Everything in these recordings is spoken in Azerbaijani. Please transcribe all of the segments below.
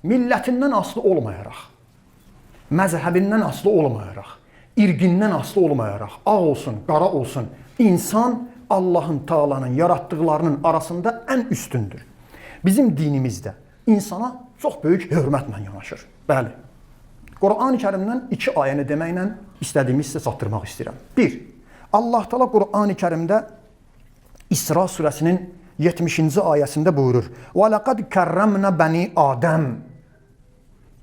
millətindən asılı olmayaraq, məzhəbindən asılı olmayaraq, irqindən asılı olmayaraq, ağ olsun, qara olsun, insan Allahın Taala'nın yarattıqlarının arasında ən üstündür. Bizim dinimizdə insana çox böyük hörmətlə yanaşır. Bəli. Quran-ı Kərimdən 2 ayəni deməklə istədiyimi sizə çatdırmaq istəyirəm. 1. Allah Taala Quran-ı Kərimdə İsra surəsinin 70-ci ayəsində buyurur: "Və laqad karramna bani Adəm."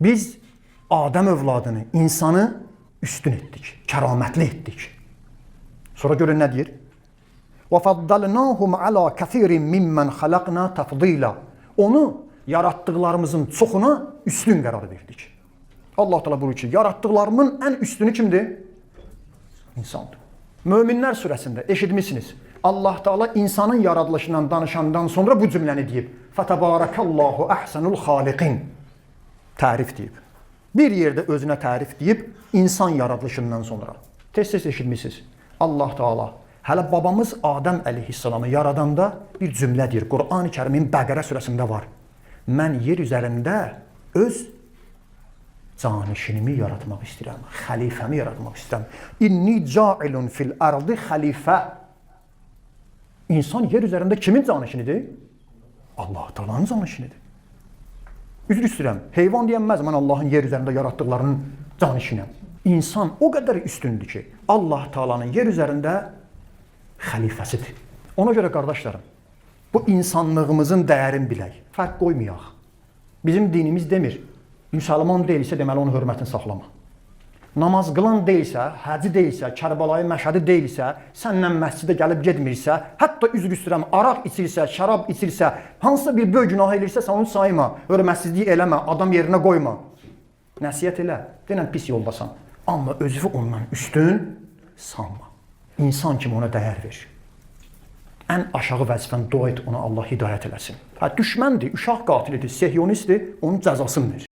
Biz Adəm övladını, insanı üstün etdik, kəramətli etdik. Sonra görün nə deyir? "Və faddalnahum ala kəsirin mimmen xalaqna tafdila." Onu yarattıqlarımızın çoxuna üstün qərar verdik. Allah Teala buyurur ki, yarattıqlarımın ən üstünü kimdir? İnsandır. Möminlər surəsində eşitmisiniz. Allah Teala insanın yaradılışından danışandan sonra bu cümləni deyib. "Fətəbarəkallahu əhsənul xaliqin." Tərif deyib. Bir yerdə özünə tərif deyib, insan yaradılışından sonra. Tez-tez eşitmisiniz. Allah Teala hələ babamız Adəm əleyhissalamı yaradanda bir cümlə deyir. Quran-ı Kərimin Bəqərə surəsində var. Mən yer üzərində öz canişinimi yaratmaq istəyirəm, xəlifəmi yaratmaq istəyirəm. İnni cailun fil ardı xəlifə. İnsan yer üzərində kimin canişinidir? Allah Taala'nın canişinidir. Üzr istəyirəm, heyvan deyənməz, mən Allahın yer üzərində yaratdıqlarının canişinəm. İnsan o qədər üstündür ki, Allah Taala'nın yer üzərində xəlifəsidir. Ona görə qardaşlarım, bu insanlığımızın dəyərini bilək, fərq qoymayaq. Bizim dinimiz demir, müsəlman deyilsə deməli onun hörmətini saxlama. Namaz qılan deyilsə, həci deyilsə, Kərbəlayı Məşədi deyilsə, səndən məscidə gəlib getmirsə, hətta üzr istəyirəm, araq içirsə, şərab içirsə, hansısa bir böyük günah edirsə, sən onu sayma, hörmətsizlik eləmə, adam yerinə qoyma. Nəsihət elə, denən pis yoldasan. Amma özünü ondan üstün sanma. İnsan kimi ona dəyər ver. Ən aşağı vəzifən dua et, ona Allah hidayət eləsin. Düşməndir, uşaq qatilidir, sehyonistdir, onun cəzasını ver.